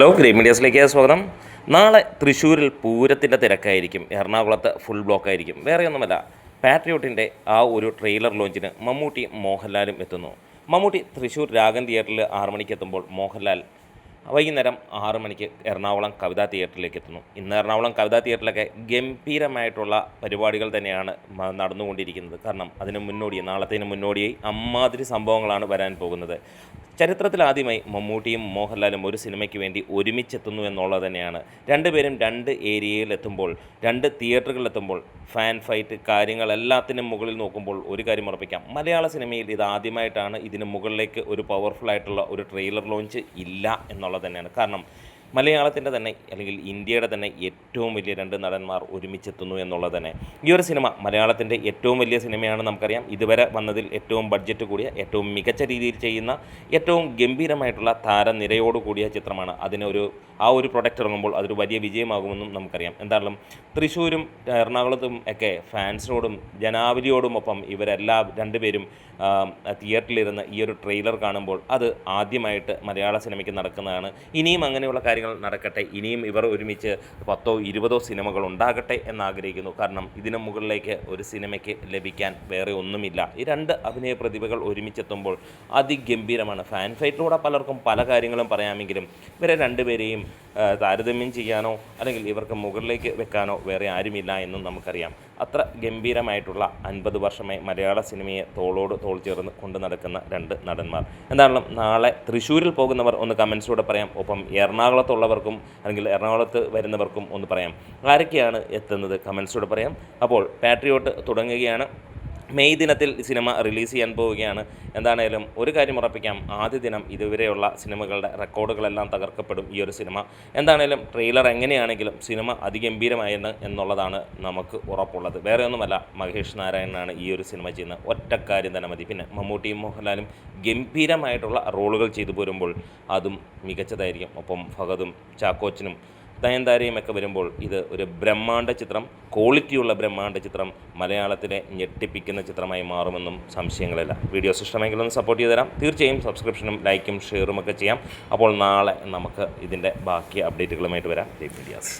Hello green മീഡിയാസിലേക്ക് സ്വാഗതം. നാളെ തൃശ്ശൂരിൽ പൂരത്തിൻ്റെ തിരക്കായിരിക്കും. എറണാകുളത്ത് ഫുൾ ബ്ലോക്ക് ആയിരിക്കും. വേറെയൊന്നുമല്ല, പാട്രിയോട്ടിൻ്റെ ആ ഒരു ട്രെയിലർ ലോഞ്ചിന് മമ്മൂട്ടിയും മോഹൻലാലും എത്തുന്നു. മമ്മൂട്ടി തൃശ്ശൂർ രാഗൻ തിയേറ്ററിൽ 6 മണിക്ക് എത്തുമ്പോൾ മോഹൻലാൽ വൈകുന്നേരം 6 മണിക്ക് എറണാകുളം കവിതാ തിയേറ്ററിലേക്ക് എത്തുന്നു. ഇന്ന് എറണാകുളം കവിതാ തിയേറ്ററിലൊക്കെ ഗംഭീരമായിട്ടുള്ള പരിപാടികൾ തന്നെയാണ് നടന്നുകൊണ്ടിരിക്കുന്നത്. കാരണം അതിന് മുന്നോടിയായി, നാളത്തേന് മുന്നോടിയായി അമ്മാതിരി സംഭവങ്ങളാണ് വരാൻ പോകുന്നത്. ചരിത്രത്തിലാദ്യമായി മമ്മൂട്ടിയും മോഹൻലാലും ഒരു സിനിമയ്ക്ക് വേണ്ടി ഒരുമിച്ചെത്തുന്നു എന്നുള്ളത് തന്നെയാണ്. രണ്ടുപേരും രണ്ട് ഏരിയയിൽ എത്തുമ്പോൾ, രണ്ട് തിയേറ്ററുകളിലെത്തുമ്പോൾ ഫാൻ ഫൈറ്റ് കാര്യങ്ങളെല്ലാത്തിനും മുകളിൽ നോക്കുമ്പോൾ ഒരു കാര്യം ഉറപ്പിക്കാം, മലയാള സിനിമയിൽ ഇതാദ്യമായിട്ടാണ് ഇതിന് മുകളിലേക്ക് ഒരു പവർഫുള്ളായിട്ടുള്ള ഒരു ട്രെയിലർ ലോഞ്ച് ഇല്ല എന്നുള്ളത് തന്നെയാണ്. കാരണം മലയാളത്തിൻ്റെ തന്നെ അല്ലെങ്കിൽ ഇന്ത്യയുടെ തന്നെ ഏറ്റവും വലിയ രണ്ട് നടന്മാർ ഒരുമിച്ചെത്തുന്നു എന്നുള്ളത് തന്നെ. ഈ ഒരു സിനിമ മലയാളത്തിൻ്റെ ഏറ്റവും വലിയ സിനിമയാണ് നമുക്കറിയാം. ഇതുവരെ വന്നതിൽ ഏറ്റവും ബഡ്ജറ്റ് കൂടിയ, ഏറ്റവും മികച്ച രീതിയിൽ ചെയ്യുന്ന, ഏറ്റവും ഗംഭീരമായിട്ടുള്ള താരനിരയോട് കൂടിയ ചിത്രമാണ്. ആ ഒരു പ്രൊഡക്റ്റ് ഇറങ്ങുമ്പോൾ അതൊരു വലിയ വിജയമാകുമെന്നും നമുക്കറിയാം. എന്തായാലും തൃശ്ശൂരും എറണാകുളത്തും ഒക്കെ ഫാൻസിനോടും ജനാവലിയോടുമൊപ്പം രണ്ടുപേരും തിയേറ്ററിലിരുന്ന് ഈ ഒരു ട്രെയിലർ കാണുമ്പോൾ അത് ആദ്യമായിട്ട് മലയാള സിനിമയ്ക്ക് നടക്കുന്നതാണ്. ഇനിയും അങ്ങനെയുള്ള കാര്യങ്ങൾ നടക്കട്ടെ. ഇനിയും ഇവർ ഒരുമിച്ച് 10 20 സിനിമകൾ ഉണ്ടാകട്ടെ എന്നാഗ്രഹിക്കുന്നു. കാരണം ഇതിന് മുകളിലേക്ക് ഒരു സിനിമയ്ക്ക് ലഭിക്കാൻ വേറെ ഒന്നുമില്ല. ഈ രണ്ട് അഭിനയ പ്രതിഭകൾ ഒരുമിച്ചെത്തുമ്പോൾ അതിഗംഭീരമാണ്. ഫാൻ ഫൈറ്റിലൂടെ പലർക്കും പല കാര്യങ്ങളും പറയാമെങ്കിലും ഇവരെ രണ്ടുപേരെയും താരതമ്യം ചെയ്യാനോ അല്ലെങ്കിൽ ഇവർക്ക് മുകളിലേക്ക് വെക്കാനോ വേറെ ആരുമില്ല എന്നും നമുക്കറിയാം. അത്ര ഗംഭീരമായിട്ടുള്ള 50 വർഷമായി മലയാള സിനിമയെ തോളോട് തോൾ ചേർന്ന് കൊണ്ട് നടക്കുന്ന രണ്ട് നടന്മാർ. എന്തായാലും നാളെ തൃശ്ശൂരിൽ പോകുന്നവർ ഒന്ന് കമൻസിലൂടെ പറയാം. ഒപ്പം എറണാകുളത്തുള്ളവർക്കും അല്ലെങ്കിൽ എറണാകുളത്ത് വരുന്നവർക്കും ഒന്ന് പറയാം. ആരൊക്കെയാണ് എത്തുന്നത് കമൻസിലൂടെ പറയാം. അപ്പോൾ പാട്രിയോട്ട് തുടങ്ങുകയാണ്. മെയ് ദിനത്തിൽ സിനിമ റിലീസ് ചെയ്യാൻ പോവുകയാണ്. എന്താണേലും ഒരു കാര്യം ഉറപ്പിക്കാം, ആദ്യ ദിനം ഇതുവരെയുള്ള സിനിമകളുടെ റെക്കോർഡുകളെല്ലാം തകർക്കപ്പെടും ഈ ഒരു സിനിമ. എന്താണേലും ട്രെയിലർ എങ്ങനെയാണെങ്കിലും സിനിമ അതിഗംഭീരമായെന്ന് എന്നുള്ളതാണ് നമുക്ക് ഉറപ്പുള്ളത്. വേറെ ഒന്നുമല്ല, മഹേഷ് നാരായണനാണ് ഈ ഒരു സിനിമ ചെയ്യുന്നത്. ഒറ്റക്കാര്യം തന്നെ മതി. പിന്നെ മമ്മൂട്ടിയും മോഹൻലാലും ഗംഭീരമായിട്ടുള്ള റോളുകൾ ചെയ്തു പോരുമ്പോൾ അതും മികച്ചതായിരിക്കും. ഒപ്പം ഫഹദും ചാക്കോച്ചനും നയൻതാരയുമൊക്കെ വരുമ്പോൾ ഇത് ഒരു ബ്രഹ്മാണ്ഡ ചിത്രം, ക്വാളിറ്റിയുള്ള ബ്രഹ്മാണ്ഡ ചിത്രം, മലയാളത്തിലെ ഞെട്ടിപ്പിക്കുന്ന ചിത്രമായി മാറുമെന്നും സംശയങ്ങളില്ല. വീഡിയോസ് ഇഷ്ടമെങ്കിൽ ഒന്ന് സപ്പോർട്ട് ചെയ്ത് തരാം. തീർച്ചയായും സബ്സ്ക്രിപ്ഷനും ലൈക്കും ഷെയറും ഒക്കെ ചെയ്യാം. അപ്പോൾ നാളെ നമുക്ക് ഇതിൻ്റെ ബാക്കി അപ്ഡേറ്റുകളുമായിട്ട് വരാം. Green medias.